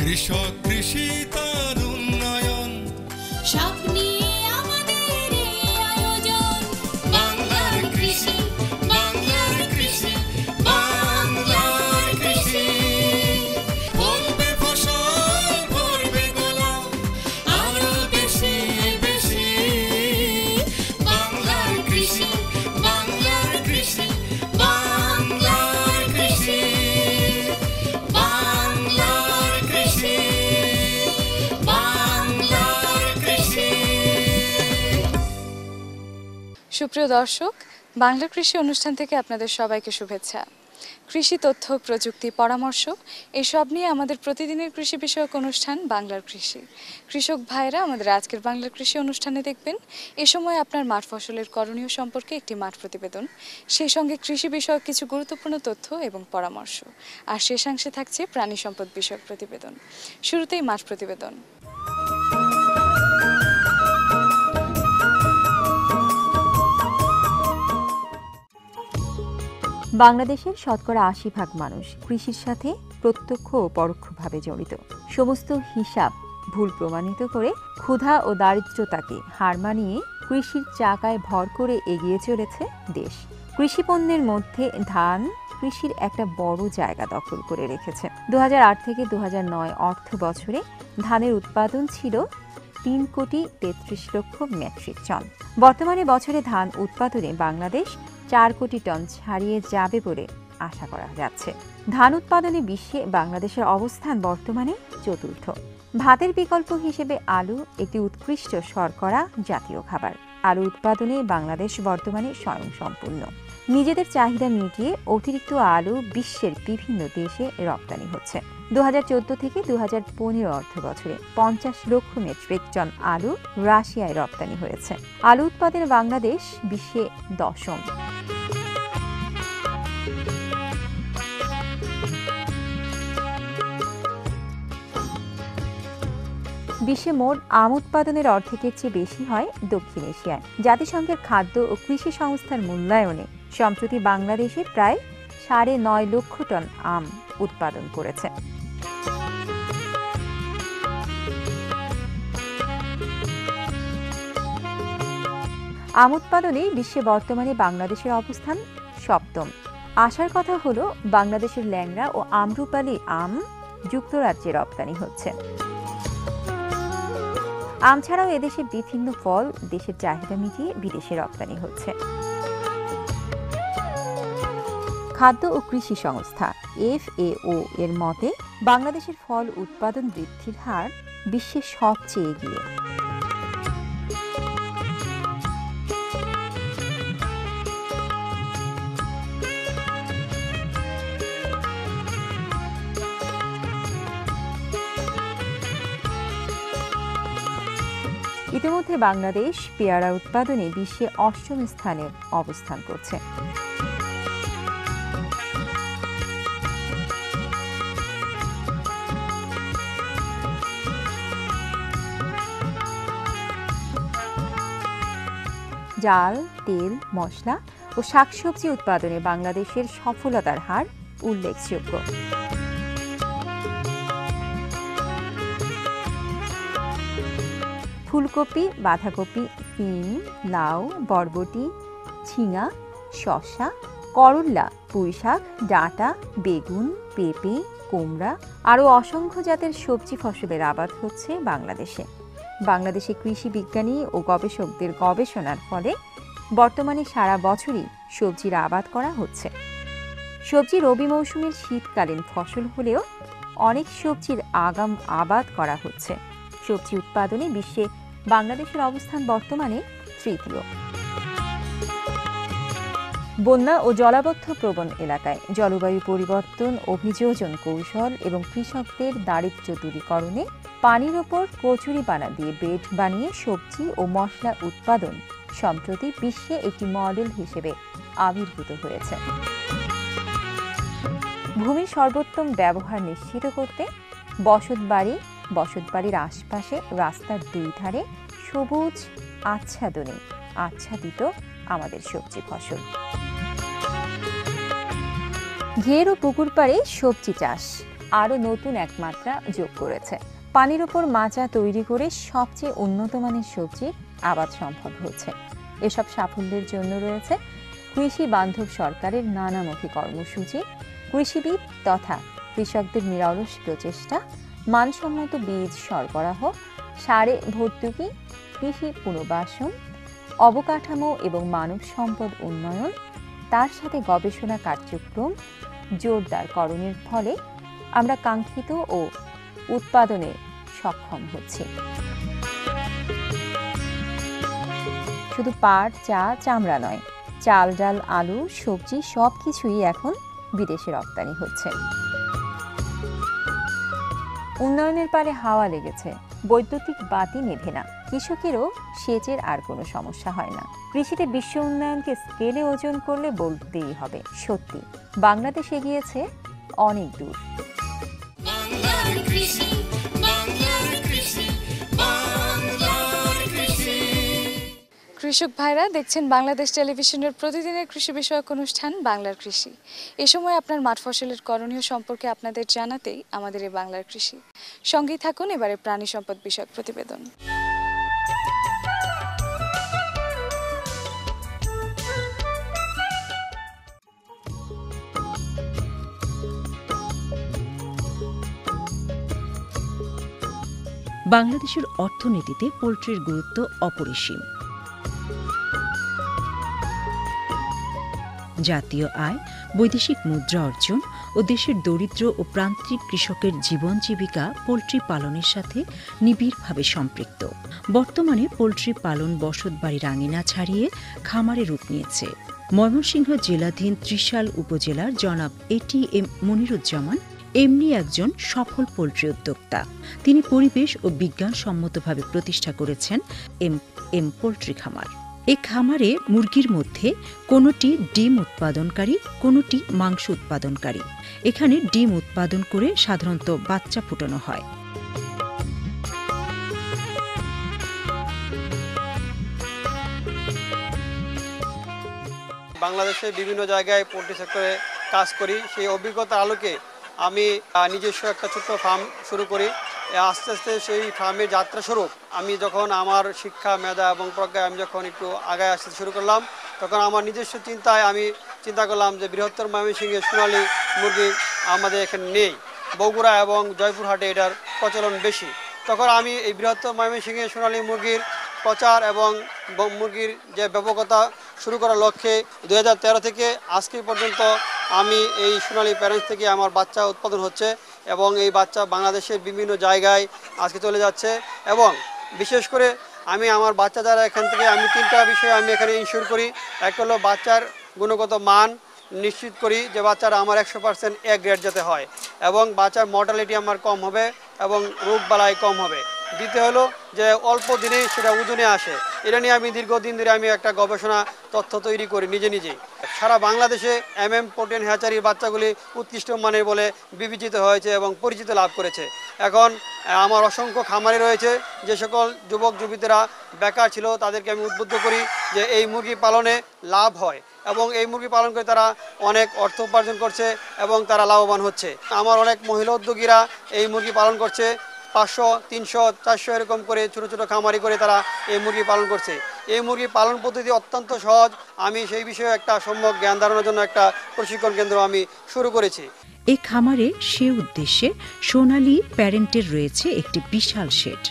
কৃষক কৃষি তার উন্নয়ন সব নিয়ে আমাদের এই আয়োজন। বাংলার কৃষি, বাংলার কৃষি, বাংলার কৃষি। ফলবে ফসল, ভরবে গোলা, আরো বেশি বেশি। বাংলার কৃষি, বাংলার কৃষি, বাংলার কৃষি, বাংলার কৃষি, বাংলার কৃষি। সুপ্রিয় দর্শক, বাংলা কৃষি অনুষ্ঠান থেকে আপনাদের সবাইকে শুভেচ্ছা। কৃষি তথ্য, প্রযুক্তি, পরামর্শ এসব নিয়ে আমাদের প্রতিদিনের কৃষি বিষয়ক অনুষ্ঠান বাংলার কৃষি। কৃষক ভাইরা আমাদের আজকের বাংলার কৃষি অনুষ্ঠানে দেখবেন এ সময় আপনার মাঠ ফসলের করণীয় সম্পর্কে একটি মাঠ প্রতিবেদন, সেই সঙ্গে কৃষি বিষয়ক কিছু গুরুত্বপূর্ণ তথ্য এবং পরামর্শ, আর শেষাংশে থাকছে প্রাণী সম্পদ বিষয়ক প্রতিবেদন। শুরুতেই মাঠ প্রতিবেদন। বাংলাদেশের শতকরা ৮০% মানুষ কৃষির সাথে প্রত্যক্ষ ও পরোক্ষভাবে জড়িত। সমস্ত হিসাব ভুল প্রমাণিত করে ক্ষুধা ও দারিদ্র্যতাকে হার মানিয়ে কৃষির চাকায় ভর করে এগিয়ে চলেছে দেশ। কৃষিপণ্যের মধ্যে ধান কৃষির একটা বড় জায়গা দখল করে রেখেছে। ২০০৮ থেকে ২০০৯ অর্থ বছরে ধানের উৎপাদন ছিল ৩,৩৩,০০,০০০ মেট্রিক টন। বর্তমানে বছরে ধান উৎপাদনে বাংলাদেশ ৪ কোটি টন ছাড়িয়ে যাবে বলে আশা করা যাচ্ছে। ধান উৎপাদনে বিশ্বে বাংলাদেশের অবস্থান বর্তমানে চতুর্থ। ভাতের বিকল্প হিসেবে আলু একটি উৎকৃষ্ট শর্করা জাতীয় খাবার। আলু উৎপাদনে বাংলাদেশ বর্তমানে স্বয়ংসম্পূর্ণ। নিজেদের চাহিদা মিটিয়ে অতিরিক্ত আলু বিশ্বের বিভিন্ন দেশে রপ্তানি হচ্ছে। ২০১৪ থেকে ২০১৫ অর্থ বছরে ৫০ লক্ষ মেট্রিক টন আলু রাশিয়ায় রপ্তানি হয়েছে। আলু উৎপাদনে বাংলাদেশ বিশ্বে দশম। বিশ্বে মোট আম উৎপাদনের অর্ধেকের চেয়ে বেশি হয় দক্ষিণ এশিয়ায়। জাতিসংঘের খাদ্য ও কৃষি সংস্থার মূল্যায়নে সম্প্রতি বাংলাদেশে প্রায় ৯.৫ লক্ষ টন আম উৎপাদন করেছে। আম উৎপাদনে বিশ্বে বর্তমানে বাংলাদেশের অবস্থান সপ্তম। আশার কথা হলো বাংলাদেশের ল্যাংড়া ও আমরুপালি আম যুক্তরাজ্যে রপ্তানি হচ্ছে। আম ছাড়াও এদেশে বিভিন্ন ফল দেশের চাহিদা মিটিয়ে বিদেশে রপ্তানি হচ্ছে। খাদ্য ও কৃষি সংস্থা FAO এর মতে বাংলাদেশের ফল উৎপাদন বৃদ্ধির হার বিশ্বের সবচেয়ে এগিয়ে। ইতিমধ্যে বাংলাদেশ পেয়ারা উৎপাদনে বিশ্বে অষ্টম স্থানে অবস্থান করছে। ডাল, তেল, মশলা ও শাকসবজি উৎপাদনে বাংলাদেশের সফলতার হার উল্লেখযোগ্য। ফুলকপি, বাঁধাকপি, সিম, লাউ, বরবটি, ঝিঙা, শসা, করল্লা, পুঁইশাক, ডাঁটা, বেগুন, পেঁপে, কুমড়া আরও অসংখ্য জাতের সবজি ফসলের আবাদ হচ্ছে বাংলাদেশে। বাংলাদেশে কৃষি বিজ্ঞানী ও গবেষকদের গবেষণার ফলে বর্তমানে সারা বছরই সবজির আবাদ করা হচ্ছে। সবজি রবি মৌসুমের শীতকালীন ফসল হলেও অনেক সবজির আগাম আবাদ করা হচ্ছে। সবজি উৎপাদনে বিশ্বে বাংলাদেশের অবস্থান বর্তমানে তৃতীয়। বন্যা ও জলাবদ্ধ প্রবণ এলাকায় জলবায়ু পরিবর্তন, অভিযোজন কৌশল এবং কৃষকদের দারিদ্র্য দূরীকরণে পানির ওপর কচুরিপানা দিয়ে বেড বানিয়ে সবজি ও মশলা উৎপাদন সম্প্রতি বিশ্বে একটি মডেল হিসেবে আবির্ভূত হয়েছে। ভূমির সর্বোত্তম ব্যবহার নিশ্চিত করতে বসতবাড়ির আশপাশে রাস্তার দুই ধারে সবুজ আচ্ছাদনে আচ্ছাদিত আমাদের সবজি ফসল। ঘের ও পুকুর পাড়ে সবজি চাষ আরও নতুন এক মাত্রা যোগ করেছে। পানির ওপর মাচা তৈরি করে সবচেয়ে উন্নত মানের সবজির আবাদ সম্ভব হচ্ছে। এসব সাফল্যের জন্য রয়েছে কৃষি বান্ধব সরকারের নানামুখী কর্মসূচি, কৃষিবিদ তথা কৃষকদের নিরলস প্রচেষ্টা, মানসম্মত বীজ সরবরাহ, সারে ভর্তুকি, কৃষি পুনর্বাসন, অবকাঠামো এবং মানব সম্পদ উন্নয়ন, তার সাথে গবেষণা কার্যক্রম জোরদারকরণের ফলে আমরা কাঙ্ক্ষিত ও উৎপাদনে সক্ষম হচ্ছি। শুধু পাট, চা, চামড়া নয়, চাল, ডাল, আলু, সবজি সবকিছুই এখন বিদেশে রপ্তানি হচ্ছে। উন্নয়নের পারে হাওয়া লেগেছে, বৈদ্যুতিক বাতি নেভে না, কৃষকেরও সেচের আর কোনো সমস্যা হয় না। কৃষিতে বিশ্ব উন্নয়নকে স্কেলে ওজন করলে বলতেই হবে সত্যি বাংলাদেশ এগিয়েছে অনেক দূর। বাংলার কৃষি, বাংলার কৃষি, বাংলার কৃষি। কৃষক ভাইরা দেখছেন বাংলাদেশ টেলিভিশনের প্রতিদিনের কৃষি বিষয়ক অনুষ্ঠান বাংলার কৃষি। এ সময় আপনার মাঠ ফসলের করণীয় সম্পর্কে আপনাদের জানাতেই আমাদের এই বাংলার কৃষি। সঙ্গেই থাকুন এবারে প্রাণী সম্পদ বিষয়ক প্রতিবেদন। বাংলাদেশের অর্থনীতিতে পোল্ট্রির গুরুত্ব অপরিসীম। জাতীয় আয়, বৈদেশিক মুদ্রা অর্জন ও দেশের দরিদ্র ও প্রান্তিক কৃষকের জীবন জীবিকা পোল্ট্রি পালনের সাথে নিবিড়ভাবে সম্পৃক্ত। বর্তমানে পোল্ট্রি পালন বসতবাড়ির আঙিনা ছাড়িয়ে খামারে রূপ নিয়েছে। ময়মনসিংহ জেলাধীন ত্রিশাল উপজেলার জনাব ATM মনিরুজ্জামান এমনি একজন সফল পোল্ট্রি উদ্যোক্তা। তিনি পরিবেশ ও বিজ্ঞানসম্মতভাবে প্রতিষ্ঠা করেছেন এম পোল্ট্রি খামার। এই খামারে মুরগির মধ্যে কোনোটি ডিম উৎপাদনকারী, কোনোটি মাংস উৎপাদনকারী। এখানে ডিম উৎপাদন করে সাধারণত বাচ্চা ফোটানো হয়। বাংলাদেশে বিভিন্ন জায়গায় পোল্ট্রি সেক্টরে কাজ করি। সেই অভিজ্ঞতার আলোকে আমি নিজস্ব একটা ছোট্ট ফার্ম শুরু করি। আস্তে আস্তে সেই ফার্মের যাত্রা স্বরূপ আমি যখন আমার শিক্ষা, মেধা এবং প্রজ্ঞায় আমি যখন একটু আগায় আসতে শুরু করলাম, তখন আমার নিজস্ব চিন্তায় আমি চিন্তা করলাম যে বৃহত্তর ময়মনসিংহে সোনালী মুরগি আমাদের এখানে নেই। বগুড়া এবং জয়পুরহাটে এটার প্রচলন বেশি। তখন আমি এই বৃহত্তর ময়মনসিংহে সোনালী মুরগির প্রচার এবং মুরগির যে ব্যাপকতা শুরু করার লক্ষ্যে 2013 থেকে আজকে পর্যন্ত আমি এই সোনালী প্যারেন্টস থেকে আমার বাচ্চা উৎপাদন হচ্ছে এবং এই বাচ্চা বাংলাদেশের বিভিন্ন জায়গায় আজকে চলে যাচ্ছে। এবং বিশেষ করে আমি আমার বাচ্চা যারা এখান থেকে আমি 3টা বিষয় আমি এখানে ইনশিওর করি। একটা হলো বাচ্চার গুণগত মান নিশ্চিত করি যে বাচ্চারা আমার 100% A গ্রেড যাতে হয় এবং বাচ্চার মর্টালিটি আমার কম হবে এবং রোগ বালাই কম হবে। দ্বিতীয় হলো যে অল্প দিনেই সেটা ওজনে আসে। এটা নিয়ে আমি দীর্ঘদিন ধরে আমি একটা গবেষণা তথ্য তৈরি করি নিজেই। সারা বাংলাদেশে প্রোটিন হ্যাচারির বাচ্চাগুলি উৎকৃষ্ট মানের বলে বিবেচিত হয়েছে এবং পরিচিত লাভ করেছে। এখন আমার অসংখ্য খামারে রয়েছে, যে সকল যুবক যুবতীরা বেকার ছিল তাদেরকে আমি উদ্বুদ্ধ করি যে এই মুরগি পালনে লাভ হয় এবং এই মুরগি পালন করে তারা অনেক অর্থ উপার্জন করছে এবং তারা লাভবান হচ্ছে। আমার অনেক মহিলা উদ্যোগীরা এই মুরগি পালন করছে, 500, 300, 400 এরকম করে ছোটো ছোটো খামারি করে তারা এই মুরগি পালন করছে। এই মুরগি পালন পদ্ধতি অত্যন্ত সহজ। আমি সেই বিষয়ে একটা সম্যক জ্ঞান ধারণের জন্য একটা প্রশিক্ষণ কেন্দ্র আমি শুরু করেছি। এই খামারে সে উদ্দেশ্যে সোনালী প্যারেন্টের রয়েছে একটি বিশাল শেড।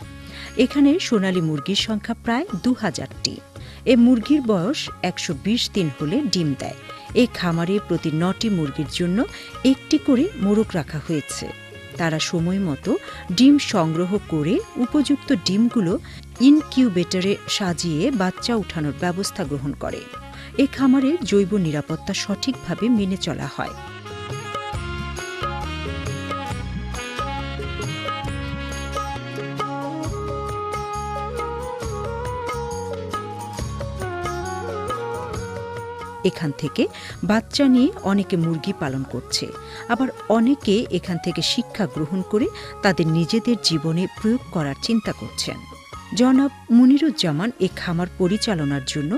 এখানে সোনালী মুরগির সংখ্যা প্রায় 2000টি। এই মুরগির বয়স 120 দিন হলে ডিম দেয়। এই খামারে প্রতি 9টি মুরগির জন্য একটি করে মোরগ রাখা হয়েছে। তারা সময় মতো ডিম সংগ্রহ করে উপযুক্ত ডিমগুলো ইনকিউবেটরে সাজিয়ে বাচ্চা উঠানোর ব্যবস্থা গ্রহণ করে। এই খামারে জৈব নিরাপত্তা সঠিকভাবে মেনে চলা হয়। এখান থেকে বাচ্চা নিয়ে অনেকে মুরগি পালন করছে, আবার অনেকে এখান থেকে শিক্ষা গ্রহণ করে তাদের নিজেদের জীবনে প্রয়োগ করার চিন্তা করছেন। জনাব মনিরুজ্জামান এ খামার পরিচালনার জন্য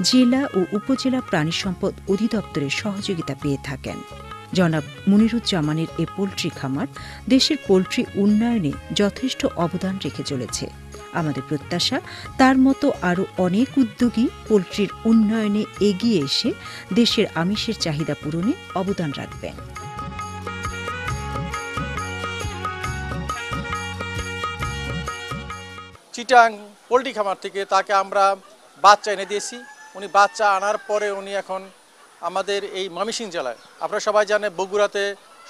জেলা ও উপজেলা প্রাণী সম্পদ অধিদপ্তরের সহযোগিতা পেয়ে থাকেন। জনাব মুনিরুজ্জামানের এ পোল্ট্রি খামার দেশের পোল্ট্রি উন্নয়নে যথেষ্ট অবদান রেখে চলেছে। আমাদের প্রত্যাশা তার মতো আরও অনেক উদ্যোগী পোল্ট্রির উন্নয়নে এগিয়ে এসে দেশের আমিষের চাহিদা পূরণে অবদান রাখবেন। চিটাং পোল্ট্রি খামার থেকে তাকে আমরা বাচ্চা এনে দিয়েছি। উনি বাচ্চা আনার পরে উনি এখন আমাদের এই ময়মনসিংহ জেলায়, আপনারা সবাই জানেন বগুড়াতে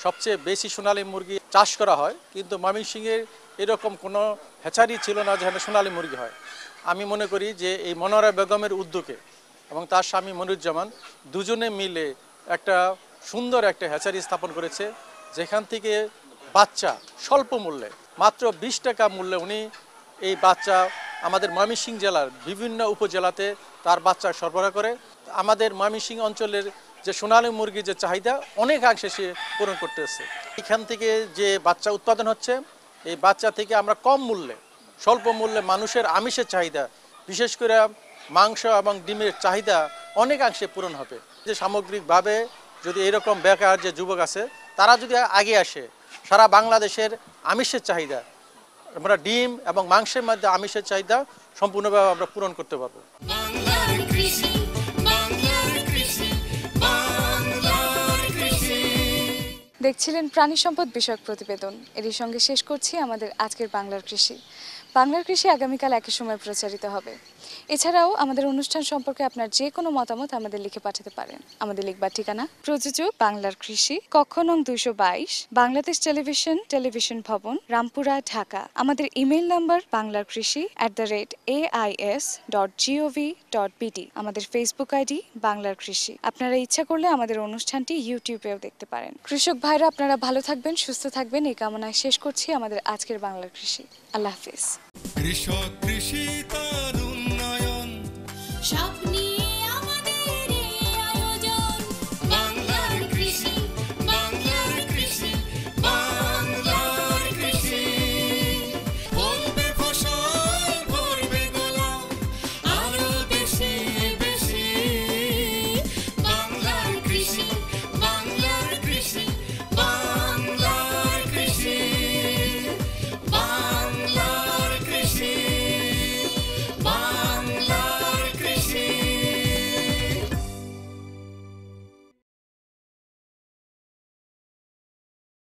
সবচেয়ে বেশি সোনালী মুরগি চাষ করা হয়, কিন্তু ময়মনসিংহের এরকম কোনো হ্যাচারি ছিল না যেখানে সোনালী মুরগি হয়। আমি মনে করি যে এই মনোয়ারা বেগমের উদ্যোগে এবং তার স্বামী মনিরুজ্জামান দুজনে মিলে একটা সুন্দর একটা হ্যাচারি স্থাপন করেছে, যেখান থেকে বাচ্চা স্বল্প মূল্যে মাত্র 20 টাকা মূল্যে উনি এই বাচ্চা আমাদের ময়মনসিংহ জেলার বিভিন্ন উপজেলাতে তার বাচ্চা সরবরাহ করে। আমাদের ময়মনসিংহ অঞ্চলের যে সোনালী মুরগির যে চাহিদা অনেকাংশে সে পূরণ করতেছে। এখান থেকে যে বাচ্চা উৎপাদন হচ্ছে, এই বাচ্চা থেকে আমরা কম মূল্যে স্বল্প মূল্যে মানুষের আমিষের চাহিদা, বিশেষ করে মাংস এবং ডিমের চাহিদা অনেকাংশে পূরণ হবে। যে সামগ্রিকভাবে যদি এরকম বেকার যে যুবক আছে তারা যদি আগে আসে, সারা বাংলাদেশের আমিষের চাহিদা, আমরা ডিম এবং মাংসের মধ্যে আমিষের চাহিদা সম্পূর্ণভাবে আমরা পূরণ করতে পারবো। বাংলার কৃষি, বাংলার কৃষি, বাংলার কৃষি। দেখছিলেন প্রাণী সম্পদ বিষয়ক প্রতিবেদন। এরই সঙ্গে শেষ করছি আমাদের আজকের বাংলার কৃষি। বাংলার কৃষি আগামীকাল একই সময় প্রচারিত হবে। এছাড়াও আমাদের অনুষ্ঠান সম্পর্কে আপনার যে কোনো মতামত আমাদের লিখে পাঠাতে পারেন। আমাদের লিখবার ঠিকানা প্রযোজক বাংলার কৃষি, কক্ষ নং 222, বাংলাদেশ টেলিভিশন, টেলিভিশন ভবন, রামপুরা, ঢাকা। আমাদের ইমেইল নাম্বার banglarkrishi@ais.gov.bt। আমাদের ফেসবুক আইডি বাংলার কৃষি। আপনারা ইচ্ছা করলে আমাদের অনুষ্ঠানটি ইউটিউবেও দেখতে পারেন। কৃষক ভাইরা আপনারা ভালো থাকবেন, সুস্থ থাকবেন এই কামনায় শেষ করছি আমাদের আজকের বাংলার কৃষি। আল্লাহ হাফিজ। কৃষক কৃষি তার উন্নয়ন, স্বপ্ন